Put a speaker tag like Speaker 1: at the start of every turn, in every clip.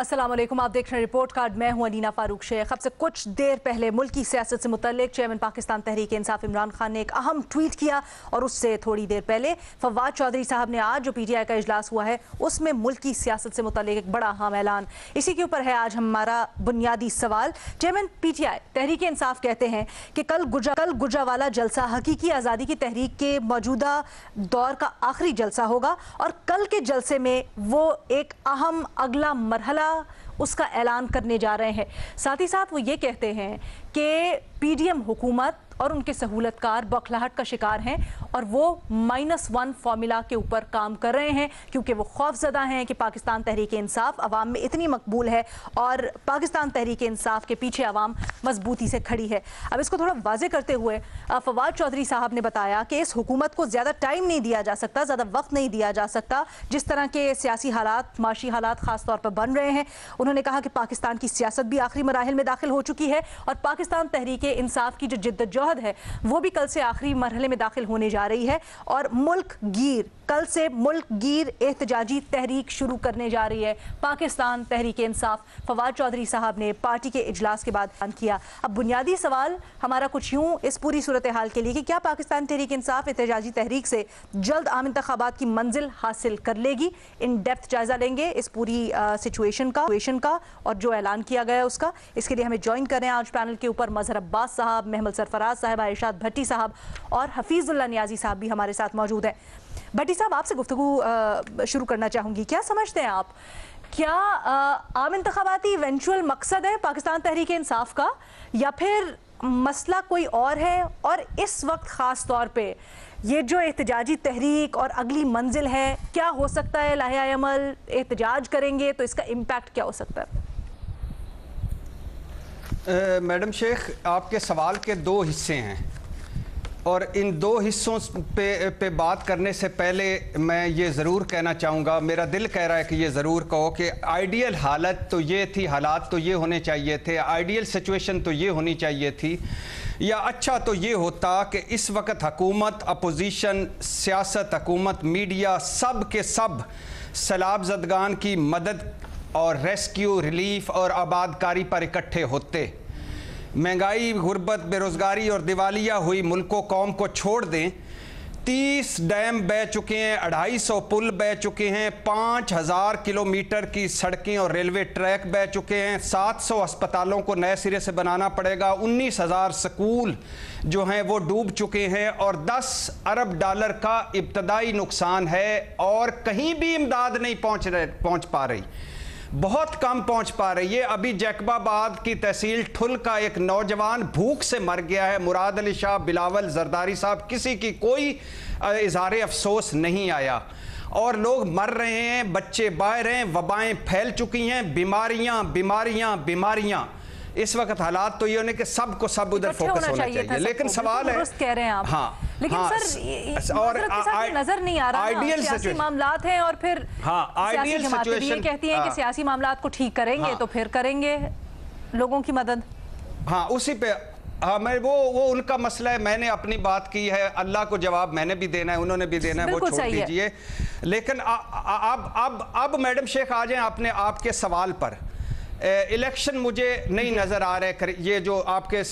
Speaker 1: अस्सलाम वालेकुम, आप देख रहे हैं रिपोर्ट कार्ड। मैं हूं अनीना फारूक शेख। अब से कुछ देर पहले मुल्की सियासत से मुतल्लिक चेयरमैन पाकिस्तान तहरीक इंसाफ इमरान खान ने एक अहम ट्वीट किया और उससे थोड़ी देर पहले फवाद चौधरी साहब ने आज जो PTI का इजलास हुआ है उसमें मुल्की सियासत से मुतल्लिक एक बड़ा अहम ऐलान। इसी के ऊपर है आज हमारा बुनियादी सवाल। चेयरमैन PTI तहरीक इंसाफ कहते हैं कि कल गुजरावाला जलसा हकीकी आज़ादी की तहरीक के मौजूदा दौर का आखिरी जलसा होगा और कल के जलसे में वो एक अहम अगला मरहला उसका ऐलान करने जा रहे हैं। साथ ही साथ वो ये कहते हैं कि PDM हुकूमत और उनके सहूलतकार बौखलाहट का शिकार हैं और वो -1 फार्मूला के ऊपर काम कर रहे हैं क्योंकि वो खौफजदा हैं कि पाकिस्तान तहरीक इंसाफ अवाम में इतनी मकबूल है और पाकिस्तान तहरीक इंसाफ के पीछे अवाम मजबूती से खड़ी है। अब इसको थोड़ा वाजे करते हुए फवाद चौधरी साहब ने बताया कि इस हुकूमत को ज़्यादा टाइम नहीं दिया जा सकता, ज़्यादा वक्त नहीं दिया जा सकता। जिस तरह के सियासी हालात, माशी हालात ख़ास तौर पर बन रहे हैं, उन्होंने कहा कि पाकिस्तान की सियासत भी आखिरी मराहिल में दाखिल हो चुकी है और पाकिस्तान तहरीक इंसाफ की जो जिद्दोजहद है वो भी कल से आखिरी मरहले में दाखिल होने जा रही है और कल से मुल्क गिर एहतजाजी तहरीक शुरू करने जा रही है पाकिस्तान तहरीक इंसाफ। फवाद चौधरी साहब ने पार्टी के इजलास के बाद बयान किया। अब बुनियादी सवाल हमारा कुछ यूं इस पूरी सूरत हाल के लिए कि क्या पाकिस्तान तहरीक इंसाफ एहतजाजी तहरीक से जल्द आम इंतखाबात की मंजिल हासिल कर लेगी। इन डेप्थ जायजा लेंगे इस पूरी सिचुएशन का और जो ऐलान किया गया है उसका। इसके लिए हमें ज्वाइन कर रहे हैं आज पैनल के ऊपर मजहर अब्बास साहब, महमद सरफराज साहब, इरशाद भट्टी साहब और हफीजुल्लाह नियाजी साहब भी हमारे साथ मौजूद हैं। भट्टी साहब, आपसे गुफ्तगू शुरू करना चाहूँगी। क्या समझते हैं आप, क्या आम इंतखाबाती इवेंचुअल मकसद है पाकिस्तान तहरीक इंसाफ का या फिर मसला कोई और है? और इस वक्त ख़ास तौर पे ये जो एहतजाजी तहरीक और अगली मंजिल है, क्या हो सकता है लाहे अमल एहतजाज करेंगे तो इसका इम्पैक्ट क्या हो सकता है?
Speaker 2: मैडम शेख, आपके सवाल के दो हिस्से हैं और इन दो हिस्सों पे बात करने से पहले मैं ये ज़रूर कहना चाहूँगा, मेरा दिल कह रहा है कि ये ज़रूर कहो कि आइडियल हालत तो ये थी, हालात तो ये होने चाहिए थे, आइडियल सिचुएशन तो ये होनी चाहिए थी, या अच्छा तो ये होता कि इस वक्त हुकूमत, अपोजिशन, सियासत, हुकूमत, मीडिया, सब के सब सैलाब ज़दगान की मदद और रेस्क्यू, रिलीफ और आबादकारी पर इकट्ठे होते। महंगाई, गुर्बत, बेरोज़गारी और दिवालिया हुई मुल्कों कौम को छोड़ दें। 30 डैम बह चुके हैं, 250 पुल बह चुके हैं, 5000 किलोमीटर की सड़कें और रेलवे ट्रैक बह चुके हैं, 700 अस्पतालों को नए सिरे से बनाना पड़ेगा, 19,000 स्कूल जो हैं वो डूब चुके हैं और 10 अरब डॉलर का इब्तदाई नुकसान है और कहीं भी इमदाद नहीं पहुँच पा रही, बहुत कम पहुंच पा रही है। अभी जैकबाबाद की तहसील ठुल का एक नौजवान भूख से मर गया है, मुराद अली शाह, बिलावल जरदारी साहब, किसी की कोई इजहार अफसोस नहीं आया और लोग मर रहे हैं, बच्चे बाहर हैं, वबाएं फैल चुकी हैं, बीमारियां। इस वक्त हालात तो ये होने के सब को सब उधर फोकस होना चाहिए, लेकिन सवाल है,
Speaker 1: कह रहे हैं आप,
Speaker 2: हाँ,
Speaker 1: लेकिन
Speaker 2: हाँ,
Speaker 1: सर और नजर नहीं आ रहा
Speaker 2: आइडियल
Speaker 1: सियासी मामलात हैं और फिर
Speaker 2: आइडियल सिचुएशन
Speaker 1: कहती हैं कि सियासी मामलात को ठीक करेंगे तो फिर करेंगे लोगों की मदद।
Speaker 2: हाँ, उसी पे मैं वो उनका मसला है, मैंने अपनी बात की है, अल्लाह को जवाब मैंने भी देना है, उन्होंने भी देना है, वो छोड़ दीजिए। लेकिन अब मैडम शेख आ जाए आपने आपके सवाल पर। इलेक्शन मुझे नहीं नज़र आ रहे, ये जो आपके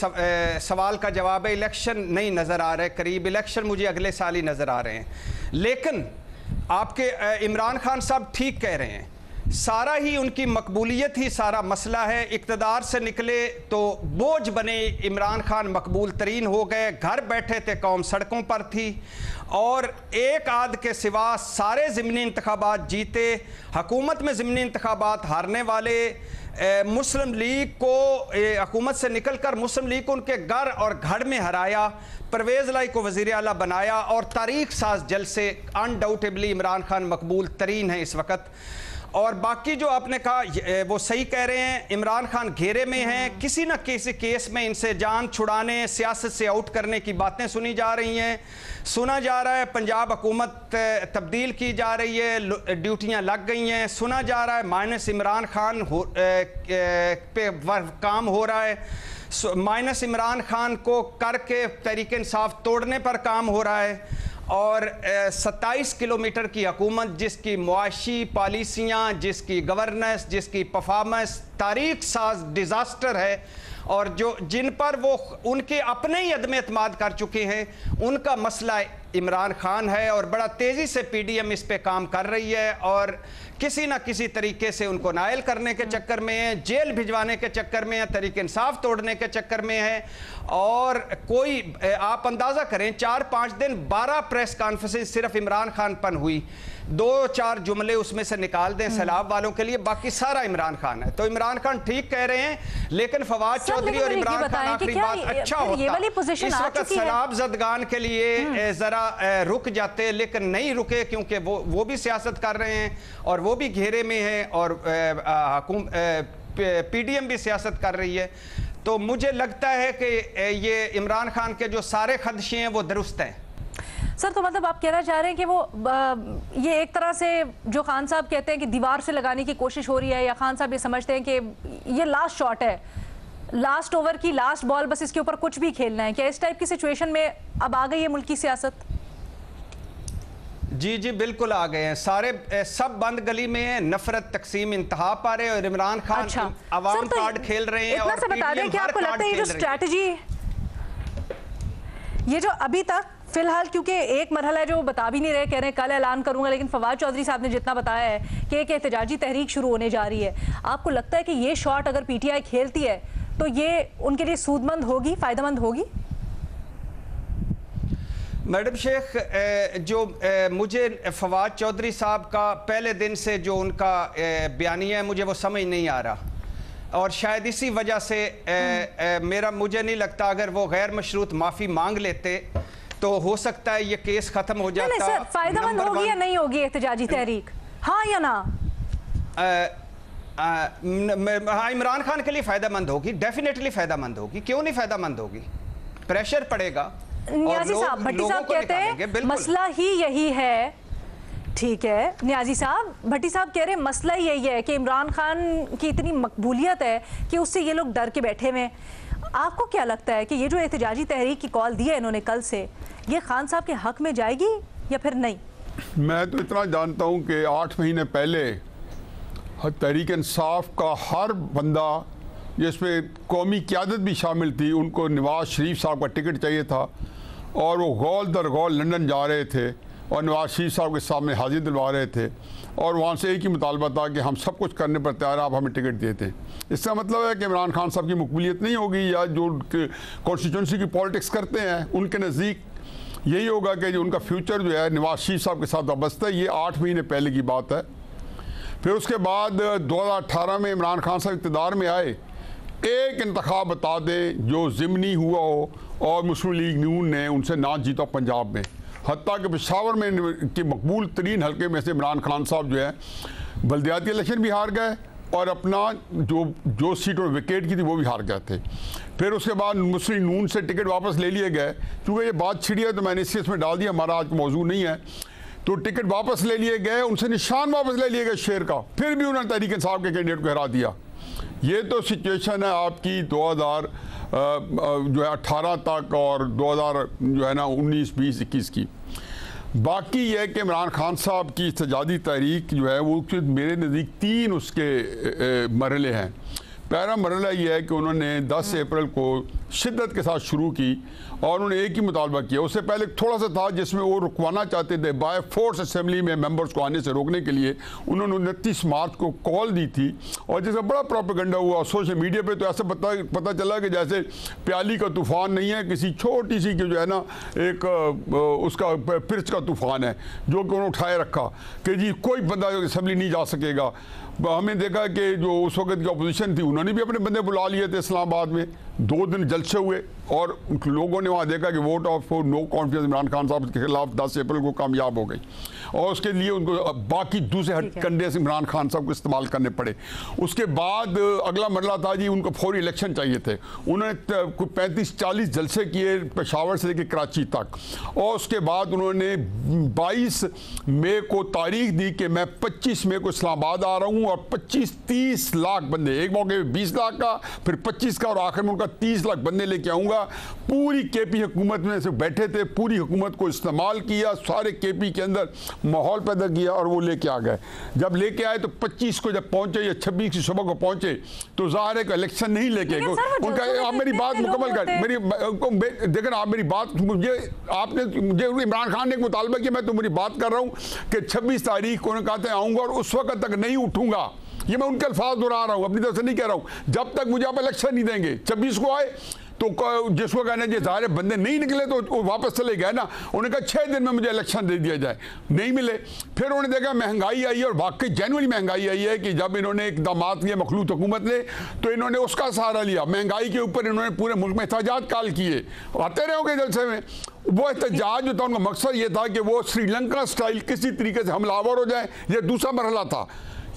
Speaker 2: सवाल का जवाब है, इलेक्शन नहीं नज़र आ रहे करीब, इलेक्शन मुझे अगले साल ही नज़र आ रहे हैं। लेकिन आपके इमरान खान साहब ठीक कह रहे हैं, सारा ही उनकी मकबूलियत ही सारा मसला है। इक़्तिदार से निकले तो बोझ बने, इमरान खान मकबूल तरीन हो गए, घर बैठे थे कौम सड़कों पर थी और एक आध के सिवा सारे ज़िमनी इंतखाबात जीते। हुकूमत में ज़िमनी इंतखाबात हारने वाले मुस्लिम लीग को हुकूमत से निकलकर मुस्लिम लीग को उनके घर और घर में हराया, परवेज़ लाई को वज़ीर आला बनाया और तारीख साज जलसे अनडाउटेबली इमरान खान मकबूल तरीन है इस वक्त। और बाकी जो आपने कहा वो सही कह रहे हैं, इमरान खान घेरे में हैं, किसी न किसी केस में इनसे जान छुड़ाने, सियासत से आउट करने की बातें सुनी जा रही हैं। सुना जा रहा है पंजाब हुकूमत तब्दील की जा रही है, ड्यूटियां लग गई हैं। सुना जा रहा है माइनस इमरान खान पे काम हो रहा है, माइनस इमरान खान को करके तहरीक इंसाफ तोड़ने पर काम हो रहा है और 27 किलोमीटर की हुकूमत, जिसकी मुआशी पॉलिसियाँ, जिसकी गवर्नेंस, जिसकी परफॉर्मेंस तारीख साज डिज़ास्टर है, और जो जिन पर वो उनके अपने ही अदम एतमाद कर चुके हैं, उनका मसला इमरान खान है। और बड़ा तेज़ी से PDM इस पे काम कर रही है और किसी ना किसी तरीके से उनको नायल करने के चक्कर में है, जेल भिजवाने के चक्कर में है, तरीके इंसाफ तोड़ने के चक्कर में है। और कोई आप अंदाज़ा करें, 4-5 दिन 12 प्रेस कॉन्फ्रेंस सिर्फ इमरान खान पर हुई। 2-4 जुमले उसमें से निकाल दें सैलाब वालों के लिए, बाकी सारा इमरान खान है। तो इमरान खान ठीक कह रहे हैं, लेकिन फवाद चौधरी और इमरान खान आखिरी बात अच्छा होता इस वक्त सैलाब जदगान के लिए जरा रुक जाते, लेकिन नहीं रुके क्योंकि वो भी सियासत कर रहे हैं और वो भी घेरे में है और PDM भी सियासत कर रही है। तो मुझे लगता है कि ये इमरान खान के जो सारे खदशे हैं वो दुरुस्त हैं।
Speaker 1: सर, तो मतलब आप कहना चाह रहे हैं कि वो ये एक तरह से जो खान साहब कहते हैं कि दीवार से लगाने की कोशिश हो रही है, या खान साहब ये समझते हैं कि ये लास्ट शॉट है, लास्ट ओवर की लास्ट बॉल, बस इसके ऊपर कुछ भी खेलना है? क्या इस टाइप की सिचुएशन में अब आ गई है मुल्क की सियासत?
Speaker 2: जी जी बिल्कुल आ गए हैं, सारे सब बंद गली में है, नफरत तकसीम इंतहा पर है और इमरान खान अवाम कार्ड खेल रहे हैं।
Speaker 1: इतना सा बता दें कि आपको लगता है ये जो स्ट्रैटेजी, ये जो अभी तक फिलहाल, क्योंकि एक मरहला है जो बता भी नहीं रहे, कह रहे हैं कल ऐलान करूंगा, लेकिन फवाद चौधरी साहब ने जितना बताया है कि एक एहतजाजी तहरीक शुरू होने जा रही है, आपको लगता है कि ये शॉट अगर PTI खेलती है तो ये उनके लिए सूदमंद होगी, फायदेमंद होगी?
Speaker 2: मैडम शेख, जो मुझे फवाद चौधरी साहब का पहले दिन से जो उनका बयानिया है, मुझे वो समझ नहीं आ रहा, और शायद इसी वजह से मुझे नहीं लगता अगर वो गैर मशरूत माफ़ी मांग लेते तो हो सकता है ये केस खत्म हो जाता।
Speaker 1: सर, फायदेमंद होगी या नहीं होगी एहतजाजी तहरीक, हाँ या ना?
Speaker 2: हाँ, इमरान खान के लिए फायदेमंद होगी, डेफिनेटली फायदेमंद होगी। क्यों नहीं फायदेमंद होगी? प्रेशर पड़ेगा।
Speaker 1: नियाजी साहब, भट्टी साहब कहते हैं मसला ही यही है, ठीक है। नियाजी साहब, भट्टी साहब कह रहे हैं मसला यही है कि इमरान खान की इतनी मकबूलियत है कि उससे ये लोग डर के बैठे हुए। आपको क्या लगता है कि ये जो एहतजाजी तहरीक की कॉल दी है इन्होंने कल से, ये खान साहब के हक में जाएगी या फिर नहीं?
Speaker 3: मैं तो इतना जानता हूं कि 8 महीने पहले तहरीक इंसाफ का हर बंदा, जिसमें कौमी क़यादत भी शामिल थी, उनको नवाज शरीफ साहब का टिकट चाहिए था और वो गौल दर गौल लंदन जा रहे थे और नवाज शरीफ साहब के सामने हाजिर दिलवा रहे थे और वहाँ से एक ही मुतालबा था कि हम सब कुछ करने पर तैयार, आप हमें टिकट देते हैं। इसका मतलब है कि इमरान खान साहब की मकबूलियत नहीं होगी, या जो कॉन्स्टिट्यूंसी की पॉलिटिक्स करते हैं उनके नज़दीक यही होगा कि जो उनका फ्यूचर जो है नवाज शरीफ साहब के साथ वाबस्ता है। ये 8 महीने पहले की बात है। फिर उसके बाद 2018 में इमरान खान साहब इक़्तिदार में आए, एक इंतखाब बता दें जो ज़िमनी हुआ हो और मुस्लिम लीग नून ने उनसे ना जीता पंजाब में, हत्ता कि पेशावर में कि मकबूल तरीन हल्के में से इमरान खान साहब जो है बल्दियाती इलेक्शन भी हार गए और अपना जो सीट और विकेट की थी वो भी हार गए थे। फिर उसके बाद मुस्लिम नून से टिकट वापस ले लिए गए, क्योंकि ये बात छिड़ी है तो मैंने इसी इसमें डाल दिया, हमारा आज मौजूद नहीं है। तो टिकट वापस ले लिए गए, उनसे निशान वापस ले लिए गए शेर का, फिर भी उन्होंने तहरीक इंसाफ के कैंडिडेट को हरा दिया। ये तो सिचुएशन है आपकी 2018 तक और 2000 जो है ना 19, 20, 21 की। बाकी यह कि इमरान खान साहब की इhtजाजी तहरीक जो है वो मेरे नज़दीक 3 उसके मरहले हैं। पहला मरहला यह है कि उन्होंने 10 अप्रैल को शिद्दत के साथ शुरू की और उन्होंने एक ही मुतालबा किया। उससे पहले थोड़ा सा था जिसमें वो रुकवाना चाहते थे, बाय फोर्स असेंबली में मेंबर्स को आने से रोकने के लिए उन्होंने 29 मार्च को कॉल दी थी और जिसका बड़ा प्रोपेगेंडा हुआ सोशल मीडिया पे, तो ऐसा पता चला कि जैसे प्याली का तूफ़ान नहीं है, किसी छोटी सी जो है ना एक उसका पिर्च का तूफ़ान है जो कि उन्होंने उठाए रखा कि जी कोई बंदा असेंबली नहीं जा सकेगा। हमें देखा कि जो उस वक्त की अपोजिशन थी उन्होंने भी अपने बंदे बुला लिए थे इस्लामाबाद में, 2 दिन जलसे हुए और लोगों ने वहाँ देखा कि vote of no confidence Imran Khan sahab के खिलाफ 10 अप्रैल को कामयाब हो गई और उसके लिए उनको बाकी दूसरे हथकंडे से इमरान खान साहब को इस्तेमाल करने पड़े। उसके बाद अगला मरला था जी उनको फौरी इलेक्शन चाहिए थे। उन्होंने 35-40 जलसे किए पेशावर से लेकर कराची तक और उसके बाद उन्होंने 22 मई को तारीख दी कि मैं 25 मई को इस्लामाबाद आ रहा हूँ और 25-30 लाख बंदे, एक मौके पे 20 लाख का, फिर 25 का और आखिर में उनका 30 लाख बंदे लेके आऊँगा था, पूरी केपी हुकूमत में से बैठे थे, पूरी हुकूमत को इस्तेमाल किया, सारे केपी के अंदर माहौल पैदा किया और वो लेके आ गए। जब लेके आए तो 25 को जब पहुंचे या 26 की सुबह को पहुंचे तो ज़ाहिर है कि इलेक्शन नहीं लेके उनका। आप मेरी बात मुकम्मल कर, मेरी देखें, आप मेरी बात, मुझे इमरान खान ने एक मुतालबा किया, मैं तुम्हारी बात कर रहा हूँ कि 26 तारीख को कहते हैं आऊँगा और उस वक्त तक नहीं उठूंगा। ये मैं उनके अल्फाज दोहरा रहा हूँ, अपनी तरफ से नहीं कह रहा हूँ। जब तक मुझे आप इलेक्शन नहीं देंगे, 26 को आए तो जिसको कहना है ज़ाहिर बंदे नहीं निकले तो वो वापस चले गए ना। उन्होंने कहा 6 दिन में मुझे इलेक्शन दे दिया जाए, नहीं मिले। फिर उन्होंने देखा महंगाई आई है और वाकई जेन्युइनली महंगाई आई है कि जब इन्होंने इक़दामात किए मखलूत हुकूमत ने तो इन्होंने उसका सहारा लिया। महंगाई के ऊपर इन्होंने पूरे मुल्क में एहतजाज काल किए, आते रहोगे जलसे में। वो एहतजाज जो था उनका मकसद ये था कि वो श्रीलंका स्टाइल किसी तरीके से हमलावर हो जाए, ये दूसरा मरहला था।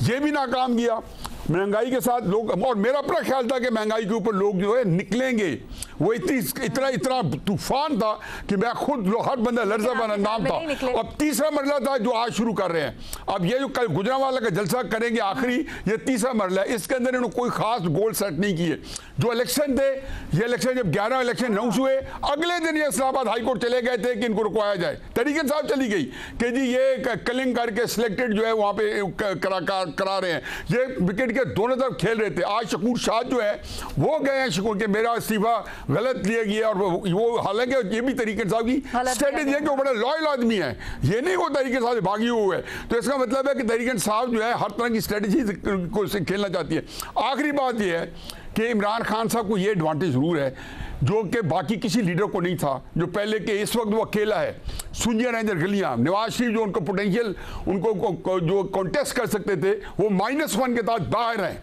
Speaker 3: ये भी नाकाम किया महंगाई के साथ लोग। और मेरा अपना ख्याल था कि महंगाई के ऊपर लोग जो है निकलेंगे। वो इतना तूफान था कि मैं खुद हर बंदा लर्जा बना नाम था। अब तीसरा मरला था जो आज शुरू कर रहे हैं। अब ये जो कल गुजरांवाला का जलसा करेंगे आखिरी, ये तीसरा मरला है। इसके अंदर इन्होंने कोई खास गोल सेट नहीं किए। जो इलेक्शन थे, ये इलेक्शन जब 11 इलेक्शन अनाउंस हुए, अगले दिन ये इस्लामाबाद हाईकोर्ट चले गए थे कि इनको रुकवाया जाए। तरीके साहब चली गई कि जी ये कलिंग करके सिलेक्टेड जो है वहाँ पे करा रहे हैं। ये विकेट के दोनों तरफ खेल रहे थे। आज शकूर शाह जो है वो गए हैं शकूर के मेरा इस्तीफा गलत लिया गया, और वो हालांकि ये भी तरीके साहब की स्ट्रेटेजी है कि वो बड़ा लॉयल आदमी है, ये नहीं वो तरीके साहब भागी हुए है। तो इसका मतलब है कि तरीके साहब जो है हर तरह की स्ट्रेटेजी को खेलना चाहती है। आखिरी बात ये है कि इमरान खान साहब को ये एडवांटेज ज़रूर है जो कि बाकी किसी लीडर को नहीं था, जो पहले के इस वक्त वो अकेला है। सुनिया रेंजर गलियाँ, नवाज शरीफ जो उनको पोटेंशियल उनको जो कॉन्टेस्ट कर सकते थे वो -1 के साथ बाहर हैं।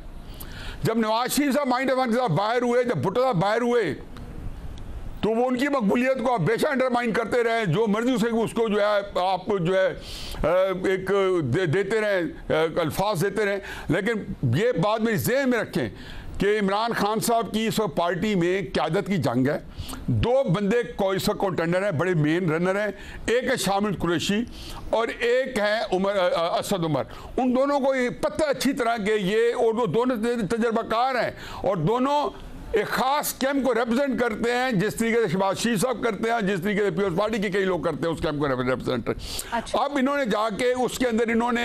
Speaker 3: जब नवाज शरीफ साहब -1 के साथ बाहर हुए, जब भुट्टो साहब बाहर हुए तो वो उनकी मकबूलियत को आप बेशक अंडरमाइन करते रहे, जो मर्जी से उसको जो है आप जो है एक देते रहें, अल्फाज देते रहें। लेकिन ये बात मेरी ज़हन में रखें कि इमरान खान साहब की इस वक्त पार्टी में क़यादत की जंग है। 2 बंदे इस वक्त कंटेंडर हैं, बड़े मेन रनर हैं। एक है शामिल कुरैशी और एक है असद उमर। उन दोनों को ये पता अच्छी तरह के ये, और वो दोनों तजर्बाकार हैं और दोनों एक खास कैंप को रिप्रेजेंट करते हैं, जिस तरीके से शहबाज शरीफ साहब करते हैं, जिस तरीके से पीपल्स पार्टी के कई लोग करते हैं उस कैंप को रिप्रेजेंट। अच्छा। अब इन्होंने जाके उसके अंदर इन्होंने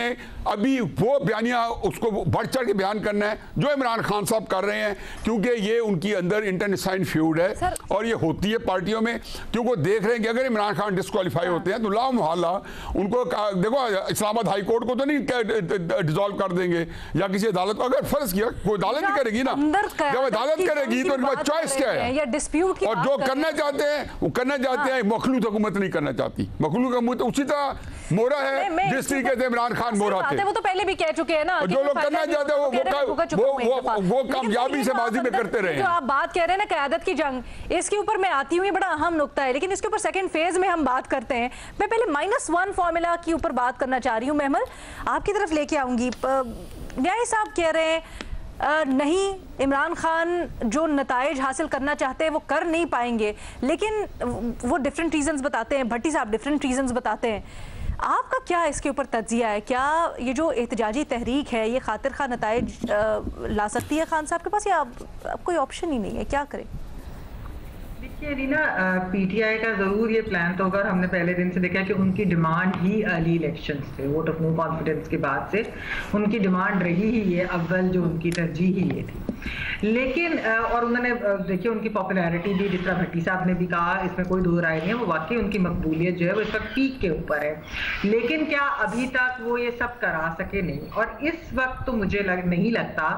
Speaker 3: अभी वो बयानिया उसको बढ़ चढ़ के बयान करना है जो इमरान खान साहब कर रहे हैं, क्योंकि ये उनकी अंदर इंटरनेसाइन फ्यूड है और ये होती है पार्टियों में। क्योंकि वो देख रहे हैं कि अगर इमरान खान डिस्क्वालीफाई होते हैं तो लामहला उनको देखो इस्लामाबाद हाई कोर्ट को तो नहीं डिसॉल्व कर देंगे या किसी अदालत को। अगर फर्ज किया कोई अदालत ही करेगी ना, जब अदालत करेगी तो उनके पास चॉइस क्या है, या डिस्प्यूट की और जो करना चाहते हैं वो करना चाहते हैं। मखलूत हुकूमत नहीं करना चाहती। मखलूत हुकूमत उसी तरह मोरा है जिस तरीके से इमरान खान मोरा थे,
Speaker 1: वो तो पहले भी कह चुके हैं ना।
Speaker 3: जो लोग करना चाहते हैं वो कामयाबी से बाजी में करते रहे।
Speaker 1: जो आप बात कह रहे हैं ना क़यादत की जंग, इसके ऊपर मैं आती हूँ, बड़ा अहम नुक्ता है, लेकिन इसके ऊपर सेकंड फेज में हम बात करते हैं। मैं पहले -1 फॉर्मूला के ऊपर बात करना चाह रही हूँ। महमल आपकी तरफ लेके आऊंगी। न्याय साहब कह रहे हैं नहीं, इमरान खान जो नताइज हासिल करना चाहते हैं वो कर नहीं पाएंगे, लेकिन वो डिफरेंट रीजंस बताते हैं। भट्टी साहब डिफरेंट रीजंस बताते हैं। आपका क्या इसके ऊपर तज्जिया है? क्या ये जो एहतजाजी तहरीक है ये खातिर खा नताइज ला सकती है खान साहब के पास, या अब कोई ऑप्शन ही नहीं है? क्या करें?
Speaker 4: देखिए रीना, पीटीआई का ज़रूर ये प्लान तो होगा। हमने पहले दिन से देखा कि उनकी डिमांड ही अर्ली इलेक्शंस थे, वोट ऑफ नो कॉन्फिडेंस के बाद से उनकी डिमांड रही ही ये, अव्वल जो उनकी तरजीह ही ये थी। लेकिन और उन्होंने देखिए उनकी पॉपुलैरिटी भी, जिस तरह भट्टी साहब ने भी कहा, इसमें कोई दो राय नहीं है, वो वाकई उनकी मकबूलियत जो है वो इस वक्त पीक के ऊपर है। लेकिन क्या अभी तक वो ये सब करा सके? नहीं। और इस वक्त तो मुझे नहीं लगता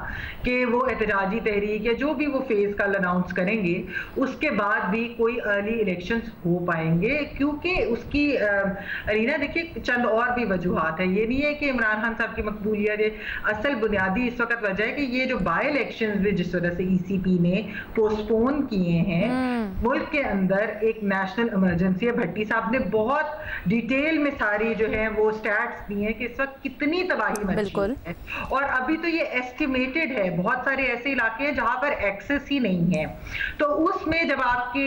Speaker 4: कि वो एहतजाजी तहरीक या जो भी वो फेज कल अनाउंस करेंगे उसके बाद भी कोई अर्ली इलेक्शंस हो पाएंगे, क्योंकि उसकी अरीना देखिए चंद और भी वजूहात है। ये नहीं है कि इमरान खान साहब की मकबूलियत, असल बुनियादी इस वक्त वजह है कि ये जो बाई इलेक्शंस भी जिस वजह से ईसीपी ने पोस्टपोन किए हैं, मुल्क के अंदर एक नेशनल इमरजेंसी है। भट्टी साहब ने बहुत डिटेल में सारी जो है वो स्टैट्स दी हैं कि इस वक्त कितनी तबाही मची है। और अभी तो ये एस्टिमेटेड है, बहुत सारे ऐसे इलाके हैं जहां पर एक्सेस ही नहीं है। तो उसमें जब आपके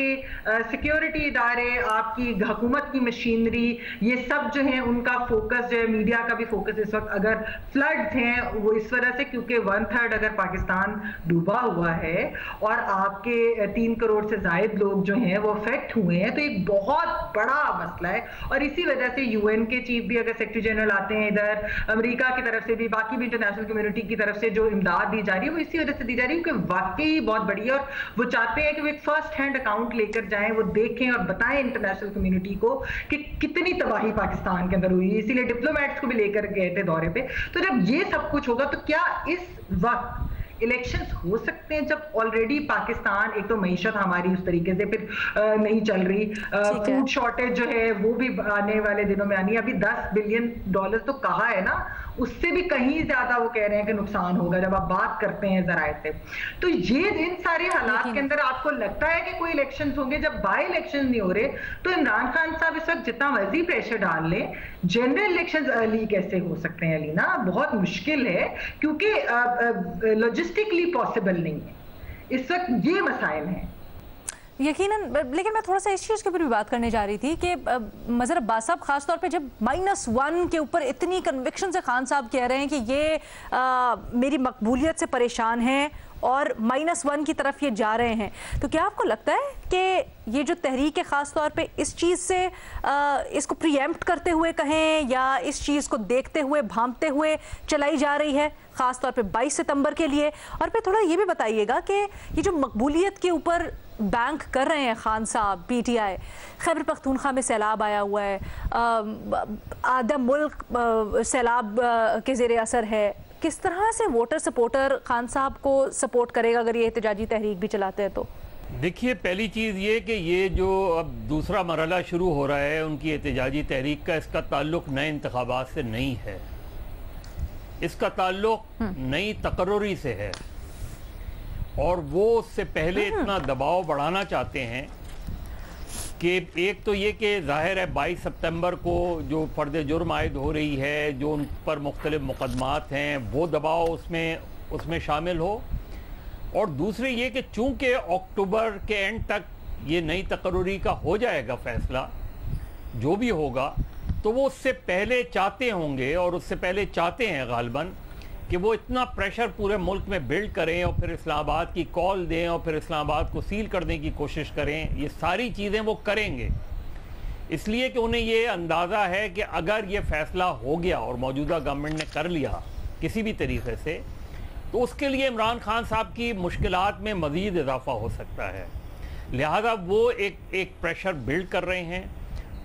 Speaker 4: सिक्योरिटी इदारे, आपकी हुकूमत की मशीनरी, ये सब जो है उनका फोकस जो है, मीडिया का भी फोकस इस वक्त अगर फ्लड्स हैं वो इस वजह से क्योंकि 1/3 अगर पाकिस्तान डूबा हुआ है और आपके 3 करोड़ से ज्यादा लोग जो हैं वो अफेक्ट हुए हैं, तो एक बहुत बड़ा मसला है। और इसी वजह से यूएन के चीफ भी अगर सेक्रेटरी जनरल आते हैं इधर, अमेरिका की तरफ से भी, बाकी भी इंटरनेशनल कम्युनिटी की तरफ से जो इमदाद दी जा रही है वो इसी वजह से दी जा रही है क्योंकि वाकई बहुत बड़ी है और वो चाहते हैं कि वो एक फर्स्ट हैंड अकाउंट लेकर जाएं, वो देखें और बताएं इंटरनेशनल कम्युनिटी को कि कितनी तबाही पाकिस्तान के अंदर हुई। इसीलिए डिप्लोमेट्स को भी लेकर गए थे दौरे पे। तो जब ये सब कुछ होगा तो क्या इस वक्त इलेक्शंस हो सकते हैं जब ऑलरेडी पाकिस्तान, एक तो मईशत हमारी उस तरीके से फिर नहीं चल रही, फूड शॉर्टेज जो है वो भी आने वाले दिनों में आनी है। अभी $10 बिलियन तो कहा है ना, उससे भी कहीं ज्यादा वो कह रहे हैं कि नुकसान होगा जब आप बात करते हैं जराए से। तो ये इन सारे हालात के अंदर आपको लगता है कि कोई इलेक्शंस होंगे? जब बाय इलेक्शन नहीं हो रहे तो इमरान खान साहब इस वक्त जितना मर्जी प्रेशर डाल लें, जनरल इलेक्शंस अर्ली कैसे हो सकते हैं अलीना? बहुत मुश्किल है क्योंकि लॉजिस्टिकली पॉसिबल नहीं है इस वक्त, ये मसाइल हैं
Speaker 1: यकीनन। लेकिन मैं थोड़ा सा इस चीज़ के ऊपर भी बात करने जा रही थी कि मज़हर अब्बास साहब खास तौर पे जब -1 के ऊपर इतनी कन्विक्शन से खान साहब कह रहे हैं कि ये मेरी मकबूलियत से परेशान हैं और -1 की तरफ ये जा रहे हैं, तो क्या आपको लगता है कि ये जो तहरीक है ख़ास तौर पे इस चीज़ से इसको प्रीएम्प्ट करते हुए कहें या इस चीज़ को देखते हुए भांपते हुए चलाई जा रही है ख़ास तौर पे 22 सितंबर के लिए? और फिर थोड़ा ये भी बताइएगा कि ये जो मकबूलियत के ऊपर बैंक कर रहे हैं खान साहब, पीटीआई, खैबर पख्तूनख्वा में सैलाब आया हुआ है, आधा मुल्क सैलाब के ज़ेरे असर है, किस तरह से वोटर सपोर्टर खान साहब को सपोर्ट करेगा अगर ये एहतजाजी तहरीक भी चलाते हैं? तो
Speaker 5: देखिए, पहली चीज़ ये कि ये जो अब दूसरा मरहला शुरू हो रहा है उनकी एहतजाजी तहरीक का, इसका ताल्लुक नए इंतखाबात से नहीं है, इसका ताल्लुक नई तकर्रुरी से है। और वो उससे पहले इतना दबाव बढ़ाना चाहते हैं कि एक तो ये कि जाहिर है 22 सितंबर को जो फ़र्द जुर्म आयद हो रही है, जो उन पर मुख्तलिफ मुकदमात हैं, वो दबाव उसमें शामिल हो। और दूसरी ये कि चूँकि अक्टूबर के एंड तक ये नई तकर्रुरी का हो जाएगा फ़ैसला, जो भी होगा, तो वो उससे पहले चाहते होंगे और उससे पहले चाहते हैं गालिबन कि वो इतना प्रेशर पूरे मुल्क में बिल्ड करें और फिर इस्लामाबाद की कॉल दें और फिर इस्लामाबाद को सील करने की कोशिश करें। ये सारी चीज़ें वो करेंगे इसलिए कि उन्हें ये अंदाज़ा है कि अगर ये फ़ैसला हो गया और मौजूदा गवर्नमेंट ने कर लिया किसी भी तरीके से, तो उसके लिए इमरान खान साहब की मुश्किलात में मज़ीद इजाफा हो सकता है। लिहाजा वो एक प्रेशर बिल्ड कर रहे हैं।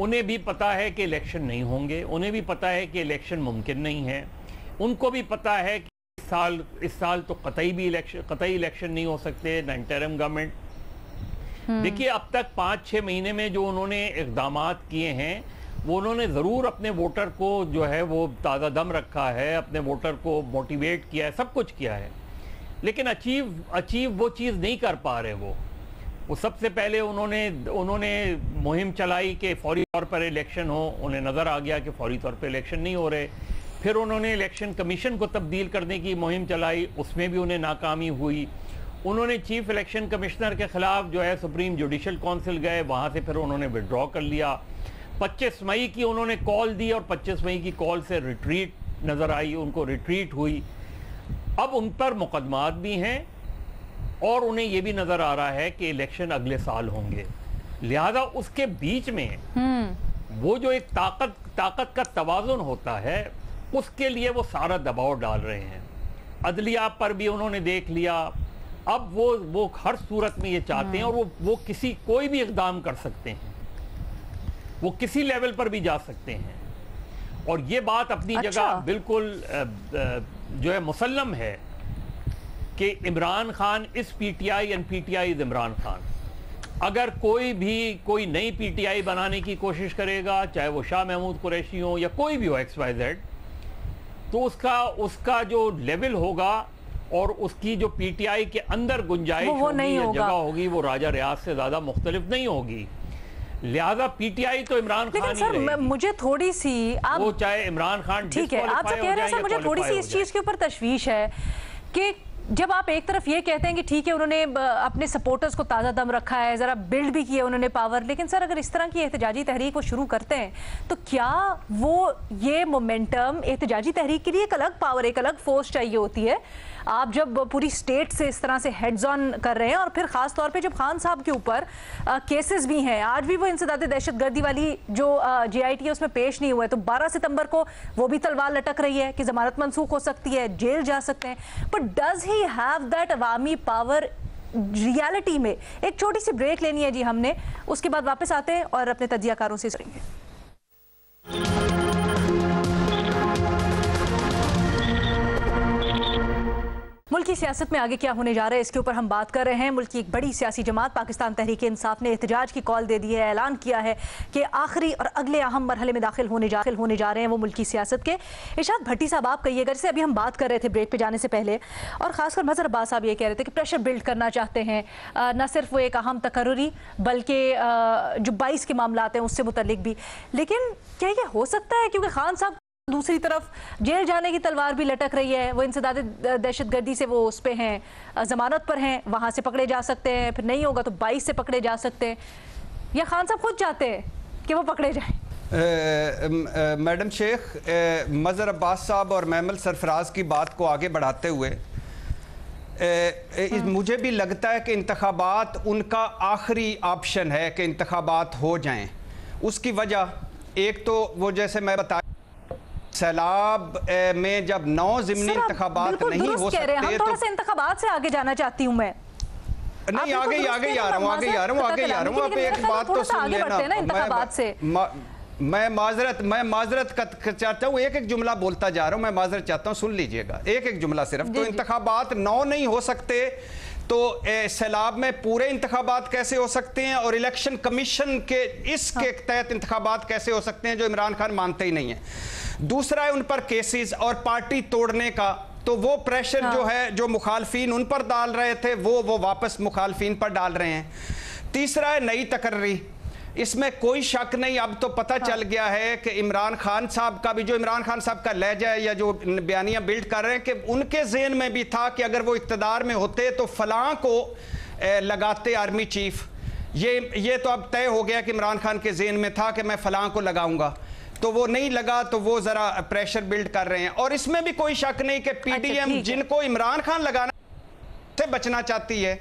Speaker 5: उन्हें भी पता है कि इलेक्शन नहीं होंगे, उन्हें भी पता है कि इलेक्शन मुमकिन नहीं है, उनको भी पता है कि इस साल तो कतई इलेक्शन नहीं हो सकते, ना इंटरिम गवर्नमेंट। देखिए, अब तक 5-6 महीने में जो उन्होंने इक़दामात किए हैं, वो उन्होंने ज़रूर अपने वोटर को जो है वो ताज़ा दम रखा है, अपने वोटर को मोटिवेट किया है, सब कुछ किया है, लेकिन अचीव वो चीज़ नहीं कर पा रहे। वो सबसे पहले उन्होंने मुहिम चलाई कि फौरी तौर पर इलेक्शन हो, उन्हें नज़र आ गया कि फौरी तौर पर इलेक्शन नहीं हो रहे। फिर उन्होंने इलेक्शन कमीशन को तब्दील करने की मुहिम चलाई, उसमें भी उन्हें नाकामी हुई। उन्होंने चीफ इलेक्शन कमिश्नर के ख़िलाफ़ जो है सुप्रीम जुडिशल काउंसिल गए, वहाँ से फिर उन्होंने विड्रॉ कर लिया। 25 मई की उन्होंने कॉल दी और 25 मई की कॉल से रिट्रीट नज़र आई, उनको रिट्रीट हुई। अब उन पर मुकदमात भी हैं और उन्हें ये भी नज़र आ रहा है कि इलेक्शन अगले साल होंगे। लिहाजा उसके बीच में वो जो एक ताकत का तवाज़ुन होता है, उसके लिए वो सारा दबाव डाल रहे हैं। अदलिया पर भी उन्होंने देख लिया। अब वो हर सूरत में ये चाहते हैं और वो कोई भी इक़दाम कर सकते हैं, वो किसी लेवल पर भी जा सकते हैं। और ये बात अपनी जगह बिल्कुल जो है मुसल्लम है कि इमरान खान इस PTI and PTI is Imran Khan. अगर कोई नई पीटीआई बनाने की कोशिश करेगा, चाहे वो शाह महमूद कुरैशी हो या कोई भी हो XYZ, तो उसका जो लेवल होगा और उसकी जो पीटीआई के अंदर गुंजाइश होगी या जगह होगी, वो राजा रियाज से ज्यादा मुख्तलिफ नहीं होगी। लिहाजा पीटीआई तो इमरान खान ही रहेगी।
Speaker 1: मुझे थोड़ी सी
Speaker 5: वो चाहे इमरान खान,
Speaker 1: ठीक है, आप जो कह रहे हैं सर, मुझे थोड़ी सी इस चीज के ऊपर तशवीश है कि जब आप एक तरफ ये कहते हैं कि ठीक है उन्होंने अपने सपोर्टर्स को ताज़ा दम रखा है, ज़रा बिल्ड भी किया उन्होंने पावर, लेकिन सर अगर इस तरह की एहतजाजी तहरीक वो शुरू करते हैं तो क्या वो ये मोमेंटम एहतजाजी तहरीक के लिए एक अलग पावर, एक अलग फोर्स चाहिए होती है। आप जब पूरी स्टेट से इस तरह से हेड्स ऑन कर रहे हैं और फिर ख़ास तौर पे जब खान साहब के ऊपर केसेस भी हैं, आज भी वो इंसदाद दहशतगर्दी वाली जो JIT है उसमें पेश नहीं हुआ है, तो 12 सितंबर को वो भी तलवार लटक रही है कि ज़मानत मंसूख हो सकती है, जेल जा सकते हैं। But does he have that Awami power reality में? एक छोटी सी ब्रेक लेनी है जी हमने, उसके बाद वापस आते हैं और अपने तजियाकारों से सुनेंगे। मुल्क की सियासत में आगे क्या होने जा रहा है इसके ऊपर हम बात कर रहे हैं। मुल्क की एक बड़ी सियासी जमात पाकिस्तान तहरीक इंसाफ ने एहतजाज की कॉल दे दी है, ऐलान किया है कि आखिरी और अगले अहम मरहले में दाखिल होने जा रहे हैं वो मुल्क की सियासत के। इरशाद भट्टी साहब आप कहिएगा, जैसे अभी हम बात कर रहे थे ब्रेक पे जाने से पहले, और खासकर मजहर अब्बास साहब ये कह रहे थे कि प्रेशर बिल्ड करना चाहते हैं, न सिर्फ वो एक अहम तकर्री बल्कि जो 22 के मामला हैं उससे मुतल्लिक भी। लेकिन क्या ये हो सकता है, क्योंकि खान साहब दूसरी तरफ जेल जाने की तलवार भी लटक रही है, वो इंसदाद दहशतगर्दी से वो उस पे हैं, जमानत पर हैं, वहां से पकड़े जा सकते हैं, फिर नहीं होगा तो 22 से पकड़े जा सकते हैं, या खान साहब खुद चाहते हैं कि वो पकड़े जाएं?
Speaker 2: मैडम शेख, मजहर अब्बास साहब और महमल सरफराज की बात को आगे बढ़ाते हुए मुझे भी लगता है कि इंतखाबात उनका आखिरी ऑप्शन है कि इंतखाबात हो जाएं। उसकी वजह एक तो वो जैसे मैं बता सैलाब में जब 9 ज़िमनी इंतखाबात नहीं हो सकते,
Speaker 1: हम थोड़ा सा इंतखाबात से आगे जाना चाहती हूँ मैं।
Speaker 2: नहीं आगे आ रहा हूँ आप एक बात तो सुन लेना।
Speaker 1: इंतखाबात से
Speaker 2: मैं माजरत चाहता हूँ, एक जुमला बोलता जा रहा हूँ, मैं माजरत चाहता हूँ, सुन लीजिएगा एक जुमला सिर्फ। तो इंतखाबात 9 नहीं हो सकते तो सैलाब में पूरे इंतखाबात कैसे हो सकते हैं, और इलेक्शन कमीशन के इसके तहत इंतखाबात कैसे हो सकते हैं जो इमरान खान मानते ही नहीं है। दूसरा है उन पर केसेस और पार्टी तोड़ने का, तो वो प्रेशर जो है जो मुखालफीन उन पर डाल रहे थे वो वापस मुखालफीन पर डाल रहे हैं। तीसरा है नई तकर्री, इसमें कोई शक नहीं, अब तो पता चल गया है कि इमरान खान साहब का भी, जो इमरान खान साहब का लहजा है या जो बयानियां बिल्ड कर रहे हैं, कि उनके ज़हन में भी था कि अगर वो इक़्तिदार में होते तो फलां को लगाते आर्मी चीफ। ये तो अब तय हो गया कि इमरान खान के ज़हन में था कि मैं फलां को लगाऊंगा, तो वो नहीं लगा, तो वो ज़रा प्रेशर बिल्ड कर रहे हैं। और इसमें भी कोई शक नहीं कि PDM जिनको इमरान खान लगाना से बचना चाहती है,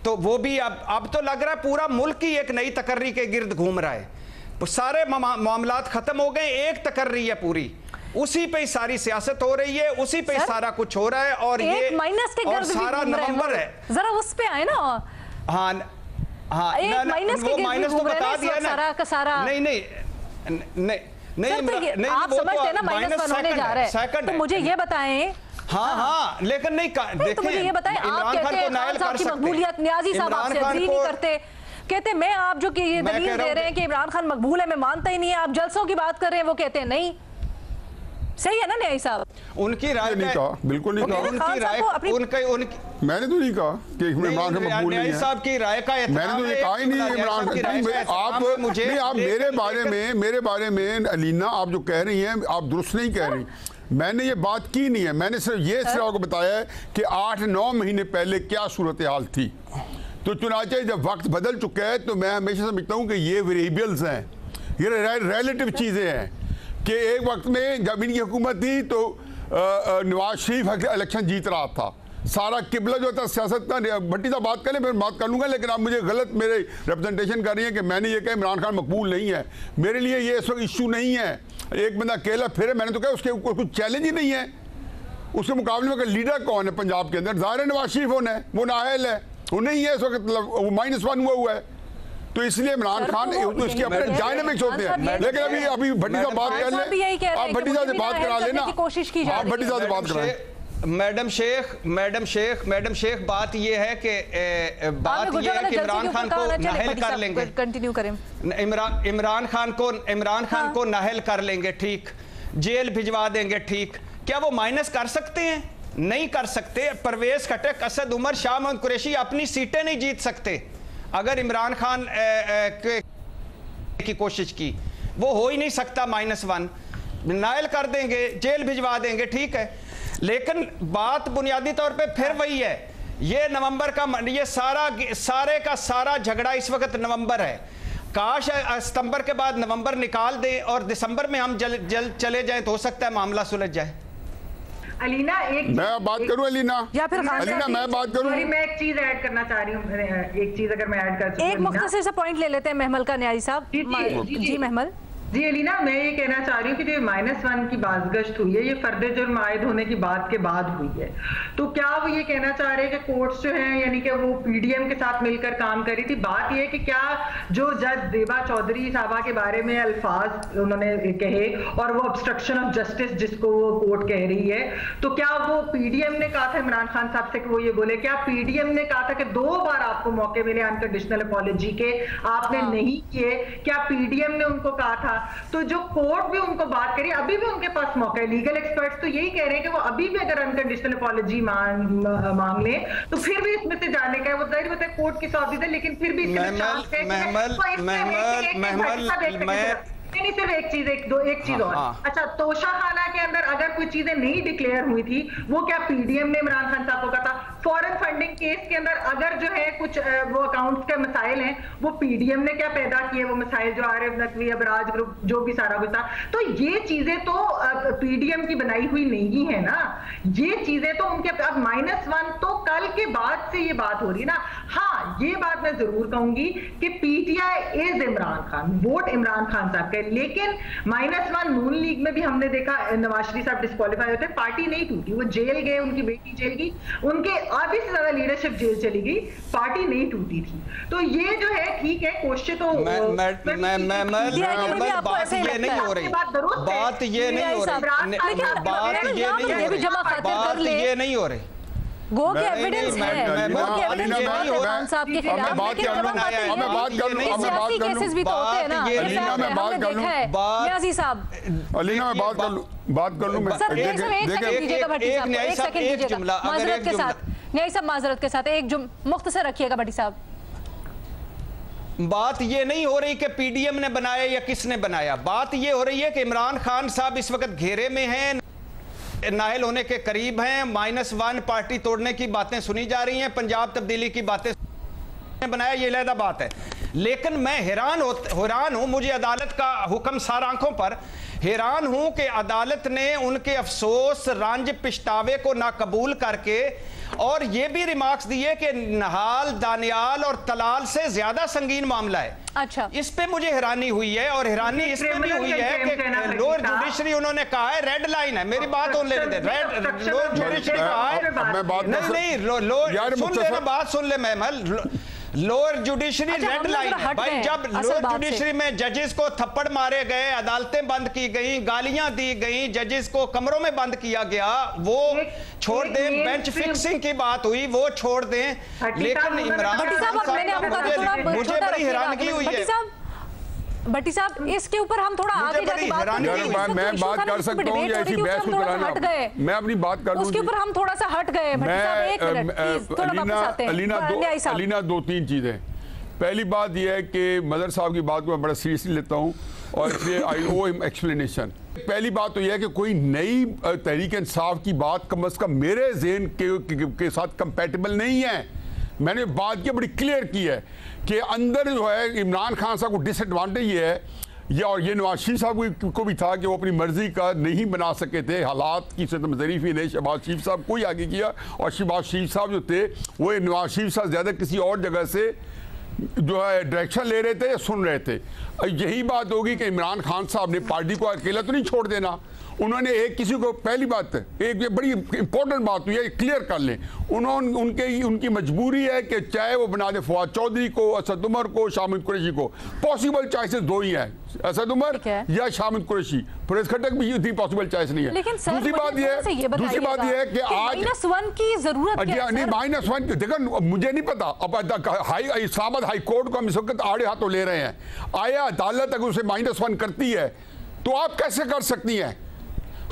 Speaker 2: तो वो भी अब तो लग रहा है पूरा मुल्क ही एक नई तकर्री के गिर्द घूम रहा है। सारे मामलात खत्म हो गए, एक तकर्री है पूरी, उसी पे ही सारी सियासत हो रही है, उसी पे सारा कुछ हो रहा है। और ये और सारा नवंबर है,
Speaker 1: जरा उस पे आए ना।
Speaker 2: हाँ
Speaker 1: वो माइनस तो बता दिया ना सारा। नहीं आप समझते हैं ना -1 होने जा रहा है, तो मुझे ये बताएं।
Speaker 2: हाँ लेकिन नहीं
Speaker 1: तो मुझे ये बताएं, आप कहते हैं खान साहब की मकबूलियत, नियाजी साहब आपसे एग्री नहीं करते, कहते मैं आप जो कि ये दलील दे रहे हैं कि इमरान खान मकबूल है, मैं मानता ही नहीं है। आप जलसों की बात कर रहे हैं, वो कहते हैं नहीं। सही है ना न्याजी साहब?
Speaker 3: उनकी राय नहीं कहा, बिल्कुल नहीं कहा।
Speaker 2: उनकी राय
Speaker 3: मैंने तो नहीं कहा कि इमरान खान मकबूल नहीं है।
Speaker 2: साहब की राय का
Speaker 3: मैंने तो ये कहा ही नहीं इमरान खान। आप मेरे बारे में अलीना आप जो कह रही हैं आप दुरुस्त नहीं कह रही। मैंने ये बात की नहीं है, मैंने सिर्फ ये आपको बताया है कि 8-9 महीने पहले क्या सूरत हाल थी। तो चुनाचे जब वक्त बदल चुका है तो मैं हमेशा समझता हूँ कि ये वेरिएबल्स हैं, ये रिलेटिव चीज़ें हैं। कि एक वक्त में जब इनकी हुकूमत थी तो नवाज शरीफ इलेक्शन जीत रहा था, सारा किबला जो था सियासत का। भट्टी साहब बात करें, फिर बात कर लूँगा, लेकिन आप मुझे गलत मेरे रिप्रेजेंटेशन कर रही हैं कि मैंने ये कहा इमरान खान मकबूल नहीं है। मेरे लिए ये इस वक्त इशू नहीं है। एक बंदा अकेला फिर मैंने तो कहा उसके ऊपर कुछ चैलेंज ही नहीं है। उसके मुकाबले में लीडर कौन है पंजाब के अंदर? ज़ाहिर नवाज शरीफ होना है, वो नाअहल है, वो नहीं है इस वक्त, -1 हुआ है। तो इसलिए इमरान खान तो इसके अपने डायनामिक्स होते हैं। लेकिन अभी भट्टी साहब बात कर लें, आप भट्टी साहब से बात करा लेना, आप भट्टी साहब से बात कराएं।
Speaker 2: मैडम शेख बात ये है कि इमरान खान को नाहल कर लेंगे,
Speaker 1: कंटिन्यू करें।
Speaker 2: इमरान खान को नाहल कर लेंगे, ठीक, जेल भिजवा देंगे, ठीक। क्या वो माइनस कर सकते हैं? नहीं कर सकते। परवेज खटक, असद उमर, शाह मोहम्मद कुरैशी अपनी सीटें नहीं जीत सकते अगर इमरान खान की कोशिश की। वो हो ही नहीं सकता। -1 नायल कर देंगे, जेल भिजवा देंगे, ठीक है। लेकिन बात बुनियादी तौर पे फिर वही है, ये नवंबर का, ये सारे का सारा झगड़ा इस वक्त नवंबर है। काश सितंबर के बाद नवंबर निकाल दें और दिसंबर में हम जल्द चले जाएं तो हो सकता है मामला सुलझ जाए।
Speaker 4: अलीना, एक
Speaker 3: मैं बात करूं अलीना,
Speaker 1: या फिर
Speaker 3: अलीना मैं बात करूं।
Speaker 4: मैं एक चीज ऐड करना चाह रही हूँ, एक चीज अगर मैं ऐड कर सकूं।
Speaker 1: एक मुख्तसर सा पॉइंट ले लेते हैं महमल का, न्यारी साहब। जी महमल।
Speaker 4: जी अलीना, मैं ये कहना चाह रही हूँ कि जो -1 की बाज़गश्त हुई है, ये फर्द जुर्म आयद होने की बात के बाद हुई है। तो क्या वो ये कहना चाह रहे हैं कि कोर्ट्स जो हैं, यानी कि वो पीडीएम के साथ मिलकर काम करी थी? बात ये है कि क्या जो जज देबा चौधरी साहबा के बारे में अल्फाज उन्होंने कहे और वो ऑब्स्ट्रक्शन ऑफ जस्टिस जिसको वो कोर्ट कह रही है, तो क्या वो पीडीएम ने कहा था इमरान खान साहब से कि वो ये बोले? क्या पीडीएम ने कहा था कि 2 बार आपको मौके मिले अनकंडीशनल अपॉलजी के, आपने नहीं किए? क्या पीडीएम ने उनको कहा था? तो जो कोर्ट भी उनको बात करी, अभी भी उनके पास मौका है। लीगल एक्सपर्ट्स तो यही कह रहे हैं कि वो अभी भी अगर अनकंडीशनल अपॉलजी मांग लें तो फिर भी इसमें से जाने का है। वो जाहिर बात है कोर्ट की सौदीद है, लेकिन फिर भी नहीं, सिर्फ एक चीज और। अच्छा, तोशा खाना के अंदर अगर कोई चीजें नहीं डिक्लेयर हुई थी, वो क्या पीडीएम ने इमरान खान साहब को कहा था? फॉरेन फंडिंग केस के अंदर अगर जो है कुछ वो अकाउंट्स के मसाइल हैं, वो पीडीएम ने क्या पैदा किए वो मसाइल, जो आरिफ नकवी, अबराज ग्रुप, जो भी सारा कुछ था। तो ये चीजें तो पीडीएम की बनाई हुई नहीं है ना, ये चीजें तो उनके। अब -1 तो कल के बाद से ये बात हो रही है ना। हाँ, ये बात मैं जरूर कहूंगी कि PTI is Imran Khan, vote Imran Khan साहब, लेकिन -1 नून लीग में भी हमने देखा नवाज शरीफ साहब डिस्क्वालीफाई होते, पार्टी नहीं टूटी, वो जेल गए, उनकी बेटी जेल गई, उनके आधे से ज्यादा लीडरशिप जेल चली गई, पार्टी नहीं टूटी थी। तो ये जो है ठीक है, कोशिश तो
Speaker 2: बात ये नहीं हो रही, बात ये नहीं हो रही,
Speaker 1: गो के एविडेंस है, गो के एविडेंस है खान साहब के खिलाफ।
Speaker 3: मैं बात कर लूं,
Speaker 1: सियासी केसेस भी तो होते हैं ना।
Speaker 3: अलीना मैं बात कर लूं,
Speaker 1: न्याजी साहब,
Speaker 3: अलीना मैं बात कर लूं मैं
Speaker 1: सर एक सेकंड दीजिएगा भट्टी साहब, एक सेकंड दीजिएगा माजरत के साथ, न्याजी साहब माजरत के साथ एक मुख्तसर रखिएगा भट्टी साहब।
Speaker 2: बात ये नहीं हो रही कि पीडीएम ने बनाया या किसने बनाया, बात ये हो रही है कि इमरान खान साहब इस वक्त घेरे में हैं, नाहिल होने के करीब हैं। -1 पार्टी तोड़ने की बातें सुनी जा रही हैं, पंजाब तब्दीली की बातें बनाया, ये अलग बात है। लेकिन मैं हैरान हूं, मुझे अदालत का हुक्म सार आंखों पर, हैरान हूं कि अदालत ने उनके अफसोस, रंज, पिछतावे को नाकबूल करके और ये भी रिमार्क्स दिए कि नहाल, दानियाल और तलाल से ज्यादा संगीन मामला है।
Speaker 1: अच्छा,
Speaker 2: इस पे मुझे हैरानी हुई है, और हैरानी इस पे भी हुई है कि लोअर जुडिशरी उन्होंने कहा है रेड लाइन है। मेरी बात सुन लेते, लोअर जुडिशरी कहा है, बात सुन ले महमल, लोअर जुडिशरी रेड लाइन है भाई। जब लोअर जुडिशरी में जजेस को थप्पड़ मारे गए, अदालतें बंद की गई, गालियां दी गई, जजेस को कमरों में बंद किया गया, वो छोड़ दें। बेंच फिक्सिंग की बात हुई, वो छोड़ दें। लेकिन इमरान मुझे बड़ी हैरानगी हुई है
Speaker 1: भट्टी साहब, इसके ऊपर हम थोड़ा आगे जाके बात करेंगे।
Speaker 3: मैं बात कर सकता हूं या ऐसी बहस को कराना, मैं अपनी बात कर लूं,
Speaker 1: उसके ऊपर हम थोड़ा सा हट गए। भट्टी साहब एक मिनट प्लीज, थोड़ा वापस आते हैं।
Speaker 3: अलीना 2-3 चीजें। पहली बात यह है कि मदर साहब की बात को मैं बड़ा सीरियसली लेता हूं और इसलिए आई ओ हिम एक्सप्लेनेशन। पहली बात तो यह है कि कोई नई तहरीक इंसाफ की बात कम अज कम मेरे ज़हन के साथ कंपैटिबल नहीं है। मैंने बात की बड़ी क्लियर की है कि अंदर जो है इमरान खान साहब को डिसएडवांटेज ये है, और ये नवाज शरीफ साहब को भी था कि वो अपनी मर्जी का नहीं बना सके थे, हालात की सितम ज़रीफ़ी ने शहबाज शरीफ साहब को ही आगे किया, और शहबाज शरीफ साहब जो थे वो नवाज शरीफ साहब ज़्यादा किसी और जगह से जो है डायरेक्शन ले रहे थे या सुन रहे थे। यही बात होगी कि इमरान खान साहब ने पार्टी को अकेला तो नहीं छोड़ देना, उन्होंने एक किसी को, पहली बात एक बड़ी इंपॉर्टेंट बात हुई है, क्लियर कर लें, उनकी मजबूरी है कि चाहे वो बना दे फवाद चौधरी को, असद उमर को, शामिद कुरैशी को। पॉसिबल चॉइसेस 2 ही हैं, असद उमर या शामिद कुरैशी। फरेज खट्टक भी इतनी पॉसिबल चॉइस नहीं है। दूसरी बात यह है कि आज
Speaker 1: -1 की जरूरत
Speaker 3: नहीं, -1 देखो मुझे नहीं पता, अब इस्लामाबाद हाई कोर्ट को हम इस वक्त आड़े हाथों ले रहे हैं, आया अदालत अगर उसे -1 करती है तो आप कैसे कर सकती हैं?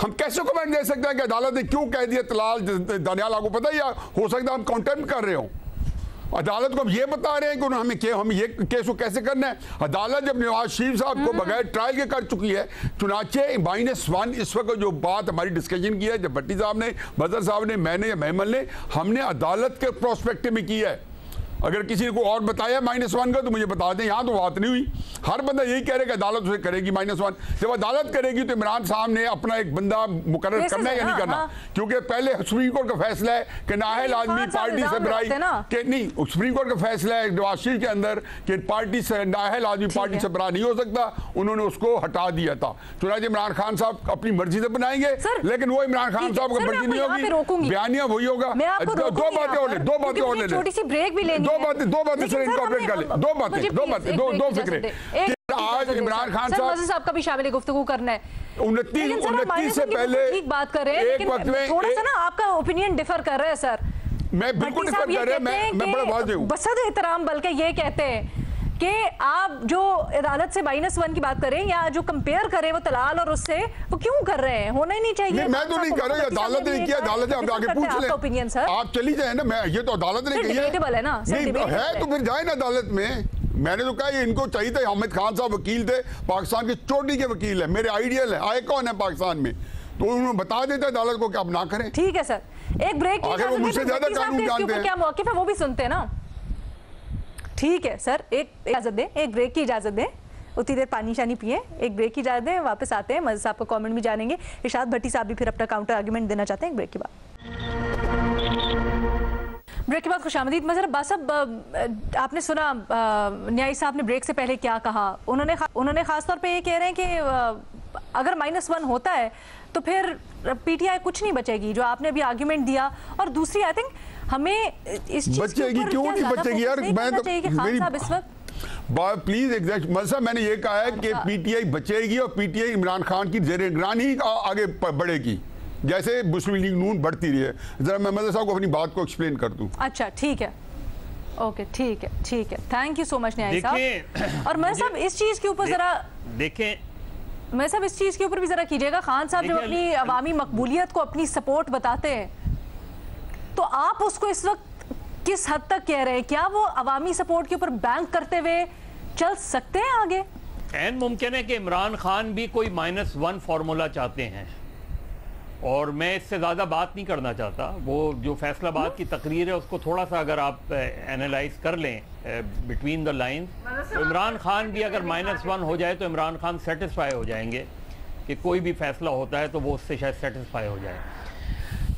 Speaker 3: हम कैसे कमेंट दे सकते हैं कि अदालत ने क्यों कह दिया तलाल दानियाल? आपको पता ही हो सकता है हम काउंटेम्प्ट कर रहे हो, अदालत को हम ये बता रहे हैं कि हमें ये केस को कैसे करना है। अदालत जब नवाज शरीफ साहब को बगैर ट्रायल के कर चुकी है, चुनाचे -1 इस वक्त जो बात हमारी डिस्कशन की है, जब भट्टी साहब ने, बदर साहब ने, मैंने या महमल ने, हमने अदालत के प्रोस्पेक्टिव में की है। अगर किसी ने को और बताया -1 का तो मुझे बता दें, यहाँ तो बात नहीं हुई। हर बंदा यही कह रहा है कि अदालत उसे करेगी -1। जब अदालत करेगी तो इमरान साहब ने अपना एक बंदा मुकर्रर करना है या नहीं करना, क्योंकि पहले सुप्रीम कोर्ट का फैसला है कि नाअहल आदमी पार्टी से बराई के नहीं, सुप्रीम कोर्ट का फैसला है नवाज शरीफ के अंदर कि पार्टी से नाअहल आदमी पार्टी से बरा नहीं हो सकता, उन्होंने उसको हटा दिया था। चुनांचे इमरान खान साहब अपनी मर्जी से बनाएंगे, लेकिन वो इमरान खान साहब को मर्जी नहीं होगी, बयानिया वही होगा। दो बातें और ले,
Speaker 1: छोटी सी ब्रेक भी लेनी,
Speaker 3: दो बातें सर इनकॉर्पोरेट कर ले, दो फिक्रे। आज इमरान खान
Speaker 1: साहब का भी शामिल गुफ्तगू करना है।
Speaker 3: 29 से पहले
Speaker 1: ठीक बात कर रहे हैं, लेकिन थोड़ा सा ना आपका ओपिनियन डिफर कर रहा है सर।
Speaker 3: मैं बिल्कुल डिफर कर रहा हूं, मैं बड़ा वाज़ेह हूं।
Speaker 1: बसद एहतराम बल्कि ये कहते हैं कि आप जो अदालत से -1 की बात करें या जो कंपेयर करें वो तलाल और उससे, वो क्यों कर रहे हैं? होना ही नहीं चाहिए।
Speaker 3: नहीं, मैं तो नहीं कर रहा, अदालत ने किया, अदालत ने आगे पूछ ले
Speaker 1: ओपिनियन सर,
Speaker 3: आप चली जाए ना। मैं ये तो अदालत ने किया
Speaker 1: है ना,
Speaker 3: है तो फिर जाए ना अदालत में। मैंने तो कहा इनको चाहिए था, हामिद खान साहब वकील थे, पाकिस्तान के चोटी के वकील है, मेरे आइडियल है, आए कौन है पाकिस्तान में, तो उन्होंने बता देता अदालत को कि आप ना करें।
Speaker 1: ठीक है सर, एक ब्रेक की
Speaker 3: आगे वो मुझसे ज्यादा कानून जानते हैं,
Speaker 1: क्या मौक़िफ़ है वो भी सुनते हैं ना। ठीक है सर, एक इजाजत दें, एक ब्रेक की इजाजत दें, उतनी देर पानी शानी पिए, एक ब्रेक की इजाजत दें, वापस आते हैं, मज़े साहब का कमेंट भी जानेंगे, इरशाद भट्टी साहब भी फिर अपना काउंटर आर्गुमेंट देना चाहते हैं। ब्रेक के बाद खुशामदीद। मज़र अब्बास साहब, आपने सुना न्यायी साहब ने ब्रेक से पहले क्या कहा। उन्होंने खास तौर पे ये कह रहे हैं कि अगर -1 होता है तो फिर पीटीआई कुछ नहीं बचेगी, जो आपने अभी आर्गुमेंट दिया। और दूसरी, आई थिंक हमें इस चीज
Speaker 3: बचेगी, क्यों नहीं बचेगी यार, मैं तो
Speaker 1: खान साहब इस वक्त
Speaker 3: प्लीज एग्जैक्ट मतलब मैंने ये कहा है कि पीटीआई बचेगी और पीटीआई इमरान खान की ज़ेरे निगरानी आगे बढ़ेगी, जैसे मुस्लिम लीग नून बढ़ती रही है। जरा मैं मदर साहब को अपनी बात को एक्सप्लेन कर दूं।
Speaker 1: अच्छा ठीक है, ओके ठीक है, थैंक यू सो मच न्यायी साहब। और मैं साहब इस चीज के ऊपर जरा
Speaker 5: देखें,
Speaker 1: मैं सब इस चीज के ऊपर भी जरा कीजिएगा। खान साहब जब अपनी अवामी मकबूलियत को अपनी सपोर्ट बताते हैं तो आप उसको इस वक्त किस हद तक कह रहे हैं? क्या वो अवामी सपोर्ट के ऊपर बैंक करते हुए चल सकते हैं आगे?
Speaker 5: ऐन मुमकिन है कि इमरान खान भी कोई -1 फार्मूला चाहते हैं, और मैं इससे ज़्यादा बात नहीं करना चाहता। वो जो फैसलाबाद की तकरीर है उसको थोड़ा सा अगर आप एनालाइज कर लें बिटवीन द लाइंस, तो इमरान खान भी अगर -1 हो जाए तो इमरान खान सेटिस्फाई हो जाएंगे कि कोई भी फैसला होता है तो वो उससे शायद सेटिस्फाई हो जाए।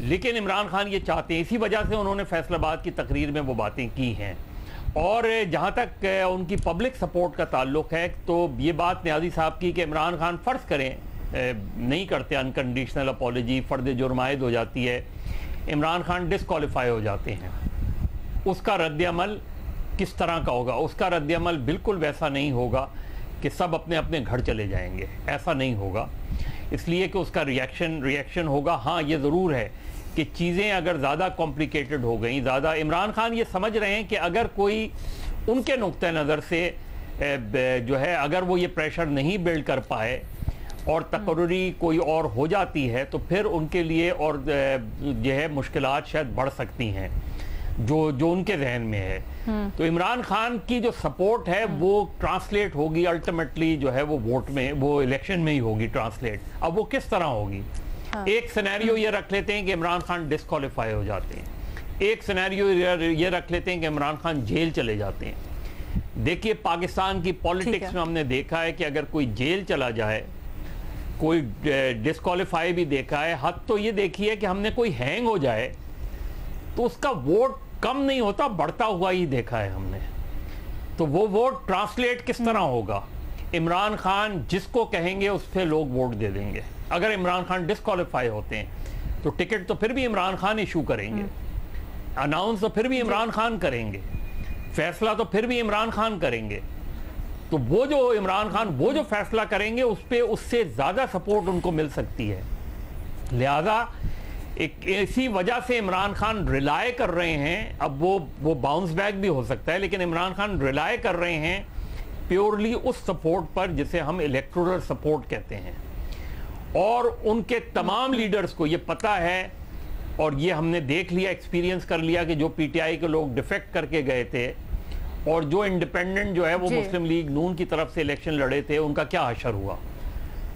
Speaker 5: लेकिन इमरान खान ये चाहते हैं, इसी वजह से उन्होंने फैसलाबाद की तकरीर में वो बातें की हैं। और जहाँ तक उनकी पब्लिक सपोर्ट का ताल्लुक है, तो ये बात न्याजी साहब की कि इमरान खान फ़र्ज़ करें नहीं करते अनकंडीशनल अपॉलजी, फ़र्द जुर्म आयद हो जाती है, इमरान खान डिसक्वालीफाई हो जाते हैं, उसका रद्द-ए-अमल किस तरह का होगा? उसका रद्द-ए-अमल बिल्कुल वैसा नहीं होगा कि सब अपने अपने घर चले जाएंगे, ऐसा नहीं होगा। इसलिए कि उसका रिएक्शन होगा। हाँ, ये ज़रूर है कि चीज़ें अगर ज़्यादा कॉम्प्लिकेटेड हो गई, ज़्यादा इमरान खान ये समझ रहे हैं कि अगर कोई उनके नुक्ते नज़र से जो है, अगर वो ये प्रेशर नहीं बिल्ड कर पाए और तकर्री कोई और हो जाती है तो फिर उनके लिए और जो है मुश्किलात शायद बढ़ सकती हैं, जो उनके जहन में है। तो इमरान खान की जो सपोर्ट है वो ट्रांसलेट होगी अल्टीमेटली, जो है वो वोट में, वो इलेक्शन में ही होगी ट्रांसलेट। अब वो किस तरह होगी? एक सिनेरियो ये रख लेते हैं कि इमरान खान डिस्क्वालीफाई हो जाते हैं, एक सिनेरियो ये रख लेते हैं कि इमरान खान जेल चले जाते हैं। देखिए, पाकिस्तान की पॉलिटिक्स में हमने देखा है कि अगर कोई जेल चला जाए, कोई डिस्क्वालीफाई भी देखा है, हद तो ये देखी है कि हमने कोई हैंग हो जाए तो उसका वोट कम नहीं होता, बढ़ता हुआ ही देखा है हमने। तो वो वोट ट्रांसलेट किस तरह होगा? इमरान खान जिसको कहेंगे उस पर लोग वोट दे देंगे। अगर इमरान खान डिस्क्वालीफाई होते हैं तो टिकट तो फिर भी इमरान खान इशू करेंगे, अनाउंस तो फिर भी इमरान खान करेंगे, फैसला तो फिर भी इमरान खान करेंगे। तो वो जो इमरान खान वो जो फैसला करेंगे उस पर उससे ज़्यादा सपोर्ट उनको मिल सकती है। लिहाजा एक इसी वजह से इमरान खान रिलाय कर रहे हैं। अब वो बाउंस बैक भी हो सकता है, लेकिन इमरान खान रिलाय कर रहे हैं प्योरली उस सपोर्ट पर जिसे हम इलेक्टोरल सपोर्ट कहते हैं। और उनके तमाम लीडर्स को ये पता है और ये हमने देख लिया, एक्सपीरियंस कर लिया कि जो पीटीआई के लोग डिफेक्ट करके गए थे और जो इंडिपेंडेंट जो है वो मुस्लिम लीग नून की तरफ से इलेक्शन लड़े थे, उनका क्या हशर हुआ।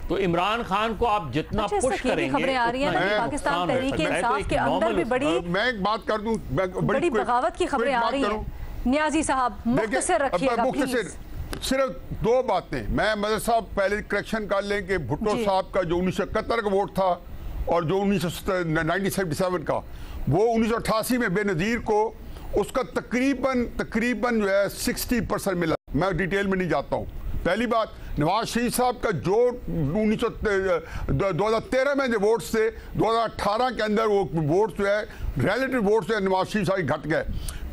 Speaker 5: तो इमरान खान को आप जितना पुश करेंगे,
Speaker 1: खबरें आ रही हैं पाकिस्तान तहरीक इंसाफ के अंदर भी बड़ी,
Speaker 3: मैं एक बात कर दूं,
Speaker 1: बड़ी बगावत की खबरें आ रही हैं। नियाजी साहब मुख्तसर रखिएगा प्लीज।
Speaker 3: सिर्फ दो बातें, मैं मदर साहब पहले करेक्शन कर लें कि भुट्टो साहब का जो 1971 का वोट था और जो 1977 का, वो 1988 में बेनज़ीर को उसका तकरीबन जो है 60% मिला। मैं डिटेल में नहीं जाता हूँ। पहली बात, नवाज शरीफ साहब का जो 2013 में जो वोट्स थे, 2018 के अंदर वो वोट्स जो है रिलेटिव वोट्स जो है नवाज शरीफ साहब घट गए।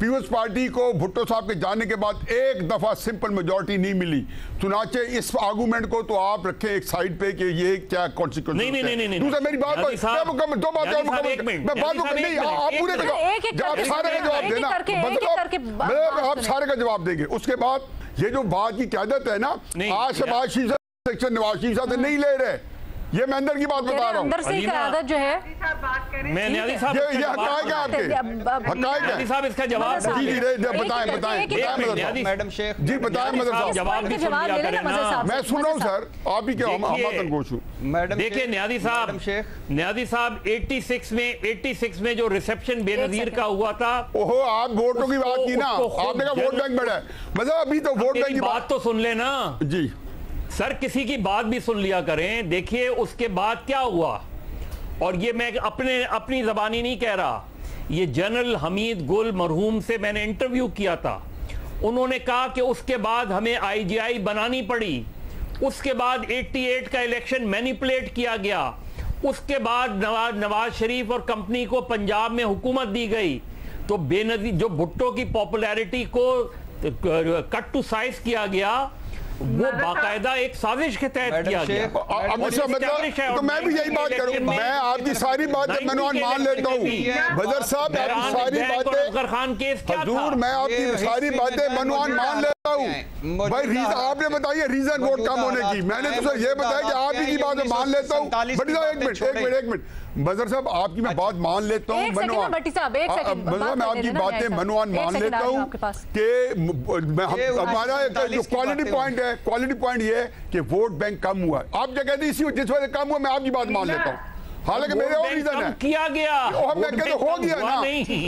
Speaker 3: पीपल्स पार्टी को भुट्टो साहब के जाने के बाद एक दफा सिंपल मेजॉरिटी नहीं मिली। चुनाचे इस आर्गूमेंट को तो आप रखें एक साइड पे कि ये क्या कॉन्सिक्वेंस।
Speaker 5: नहीं,
Speaker 3: दूसरा मेरी बात, दो बातें और मैं बात नहीं, आप पूरे जवाब सारे का जवाब देना, आप सारे का जवाब देंगे। उसके बाद ये जो बात की क़यादत है ना, आज शहबाज शरीफ सेक्शन नवाज शरीफ साहब नहीं ले रहे, ये मैं अंदर की बात बता रहा हूँ।
Speaker 1: अंदर से क़यादत जो है,
Speaker 5: मैं न्याजी साहब
Speaker 3: ये हक़ाइक़ है आपके, हक़ाइक़ है।
Speaker 5: साहब इसका जवाब
Speaker 3: बताएं
Speaker 2: मैडम शेख
Speaker 3: जी, बताएं मदर साहब।
Speaker 5: जवाब भी सुन लिया करें ना।
Speaker 3: मैं सुन रहा हूँ सर, आप ही के तनकोश हूँ।
Speaker 2: मैडम
Speaker 5: देखिए न्याजी साहब 86 में जो रिसेप्शन बेनज़ीर का हुआ था,
Speaker 3: ओहो, आप वोटों की बात की ना, आपने कहा वोट बैंक बढ़ा है, मतलब अभी तो वोट बैंक की
Speaker 5: बात तो सुन लेना
Speaker 3: जी
Speaker 5: सर, किसी की बात भी सुन लिया करें। देखिए उसके बाद क्या हुआ, और ये मैं अपनी ज़बानी नहीं कह रहा, ये जनरल हमीद गुल मरहूम से मैंने इंटरव्यू किया था। उन्होंने कहा कि उसके बाद हमें आईजीआई बनानी पड़ी, उसके बाद 88 का इलेक्शन मैनिपुलेट किया गया, उसके बाद नवाज शरीफ और कंपनी को पंजाब में हुकूमत दी गई, तो बेनज़ीर जो भुट्टो की पॉपुलैरिटी को कट टू साइज किया गया, वो बाकायदा एक साजिश के तहत किया गया।
Speaker 3: तो मैं भी यही बात करूं, मैं आपकी सारी बातें मनवान मान लेता हूं बदर साहब, आपकी सारी बातें
Speaker 5: खान केस
Speaker 3: हजूर, मैं आपकी सारी बातें मनवान मान लेता हूं। भाई आपने बताइए रीजन वोट कम होने की, मैंने तो सर ये बताया कि आप ही की बात मान लेता हूं। एक मिनट बदर साहब, आपकी मैं बात मान लेता हूँ, मनवान, मैं आपकी बातें मनवान मान लेता हूँ कि हमारा जो क्वालिटी पॉइंट है, क्वालिटी पॉइंट ये है कि वोट बैंक कम हुआ है। आप जो कहते हैं इसी जिस वजह से कम हुआ, मैं आपकी बात मान लेता हूँ, हालांकि मेरे और रीजन है
Speaker 5: किया गया,
Speaker 3: मैं कहता हो गया ना,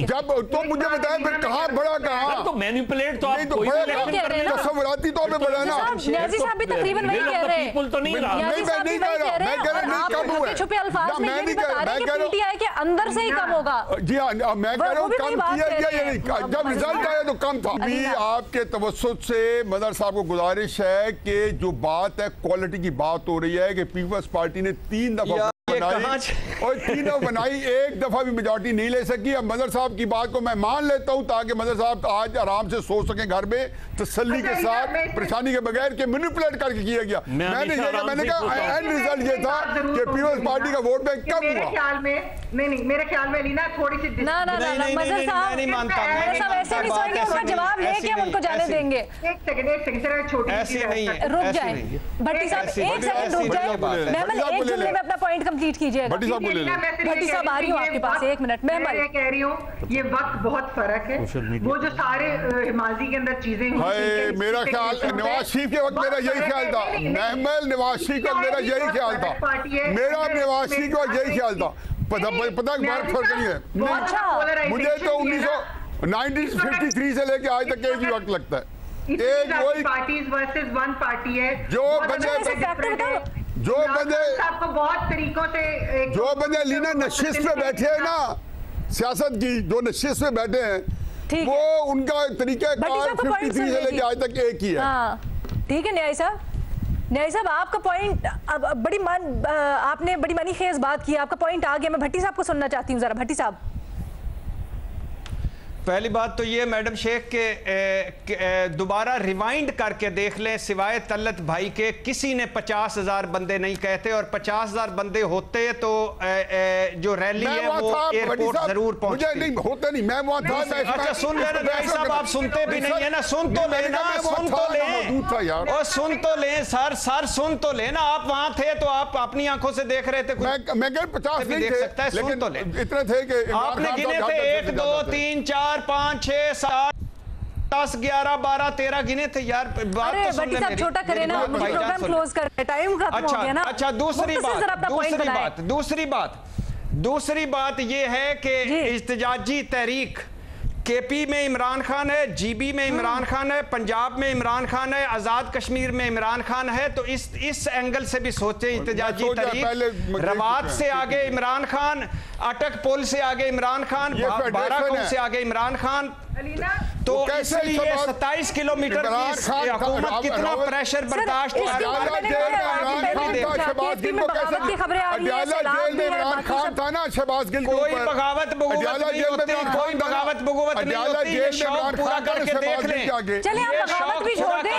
Speaker 3: जब तो मुझे बताया फिर कहाँ बड़ा, कहाँ
Speaker 5: तो मैनिपुलेट तो आप
Speaker 3: कोई तस्वुराती तौर पे बड़ा ना।
Speaker 1: न्याजी साहब भी तकरीबन वही कह रहे हैं,
Speaker 5: तो नहीं रहा,
Speaker 3: मैं नहीं कह रहा, मैं कह रहा नहीं कम हुआ है,
Speaker 1: छुपे अल्फाज में ये भी बता रहे हैं कि पीटीआई के अंदर से ही कम होगा।
Speaker 3: जी हाँ, मैं कह रहा हूँ कम किया गया या नहीं, जब रिजल्ट आया तो कम था। अभी आपके तवज्जुह से मदर साहब को गुजारिश है कि जो बात है क्वालिटी की बात हो रही है कि पीपल्स पार्टी ने 3 दफा और 3 दफा बनाई, एक दफा भी मेजॉरिटी नहीं ले सकी। अब मदर साहब की बात को मैं मान लेता हूं ताकि मदर साहब आज आराम से सो सकें घर में तसल्ली के साथ, परेशानी के बगैर कि मैनिपुलेट करके किया गया। मैंने कहा एंड रिजल्ट ये था कि पीपल्स पार्टी का वोट बैंक कम हुआ।
Speaker 4: मेरे ख्याल में लीना थोड़ी सी
Speaker 1: मदर साहब नहीं मानता, ऐसे नहीं सोएंगे, उनका जवाब लेके हम उनको जाने देंगे।
Speaker 4: एक सेकंड छोटी
Speaker 2: ऐसे नहीं है,
Speaker 1: रुक जाए भट्टी साहब, एक सेकंड रुक जाए, महमल एक जुमले में अपना पॉइंट कंप्लीट कीजिएगा।
Speaker 3: भट्टी साहब बोले,
Speaker 1: भट्टी साहब आ रही हूँ आपके पास, एक मिनट। महमल
Speaker 4: मैं कह रही हूँ ये वक्त बहुत फर्क है, वो जो सारे माजी के अंदर चीजें हुई,
Speaker 3: मेरा ख्याल नवाज शरीफ के वक्त मेरा यही ख्याल था, महमल नवाज शरीफ का मेरा यही ख्याल था, मेरा नवाज शरीफ का यही ख्याल था। पता फर्क नहीं है मुझे तो 1953 से लेके आज तक एक ही वक्त लगता है, एक वही
Speaker 4: पार्टीज वर्सेस वन पार्टी है।
Speaker 3: जो बंदे
Speaker 4: आपको बहुत तरीकों से,
Speaker 3: जो बंदे लीना नशिस्त पे बैठे हैं ना, सियासत की जो नशिस्त पे बैठे हैं, वो उनका तरीका 53 से लेके आज तक एक ही है।
Speaker 1: ठीक है न्याय साहब, न्याय साहब आपका पॉइंट आपने बड़ी मानी खेज बात की, आपका पॉइंट आ गया। मैं भट्टी साहब को सुनना चाहती हूँ जरा। भट्टी साहब
Speaker 2: पहली बात तो ये मैडम शेख के दोबारा रिवाइंड करके देख लें, सिवाय तलत भाई के किसी ने 50,000 बंदे नहीं कहते, और 50,000 बंदे होते तो जो रैली है वो एयरपोर्ट जरूर पहुंचती।
Speaker 3: नहीं होते नहीं, मैं वहां था।
Speaker 2: अच्छा सुन लेना भाई साहब, आप सुनते भी नहीं है ना, सुन तो लेना, सुन तो लें और सुन तो लें सर सुन तो लेना। आप वहां थे तो आप अपनी आंखों से देख रहे थे।
Speaker 3: मैं 50 नहीं
Speaker 2: देख सकता है, सुन तो लें।
Speaker 3: इतने थे कि
Speaker 2: आपने गिने थे 1 2 3 4 5 6 7 10 11 12 13 गिने थे यार। बात तो सुन ले मेरी,
Speaker 1: छोटा करें ना, प्रोग्राम क्लोज कर, टाइम खत्म हो गया ना।
Speaker 2: अच्छा दूसरी बात ये है कि इhtजाजी तहरीक केपी में इमरान खान है, जीबी में इमरान खान है, पंजाब में इमरान खान है, आजाद कश्मीर में इमरान खान है। तो इस एंगल से भी सोचें, इhtजाजी तहरीक रवात से आगे इमरान खान, अटक पुल से आगे इमरान खान, बाराकुम से आगे इमरान खान। तो इसलिए 27 किलोमीटर की हुकूमत कितना प्रेशर बर्दाश्त कर रही है। कोई बगावत बगुवत नहीं होती, कोई बगावत बगुवत नहीं होती। ये शौक पूरा करके देख लें।
Speaker 1: चलिए आप बगावत भी छोड़ दें,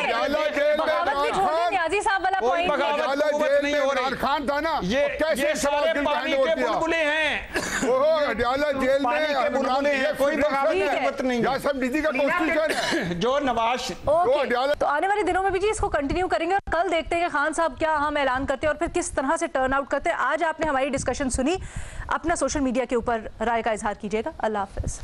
Speaker 1: न्याजी साहब वाला पॉइंट।
Speaker 2: बगावत बगुवत नहीं हो रही।
Speaker 3: खान था ना,
Speaker 2: ये सारे पानी के बुलबुले हैं,
Speaker 3: अडयाला जेल में
Speaker 2: बुलबुले हैं, कोई बगावत नहीं।
Speaker 3: सब निजी का कॉन्स्टिट्यूशन है जो नवाज।
Speaker 1: तो आने वाले दिनों में भी जी इसको कंटिन्यू करेंगे, और कल देखते हैं कि खान साहब क्या हम ऐलान करते हैं और फिर किस तरह से टर्न आउट करते हैं। आज आपने हमारी डिस्कशन सुनी, अपना सोशल मीडिया के ऊपर राय का इजहार कीजिएगा। अल्लाह हाफिज।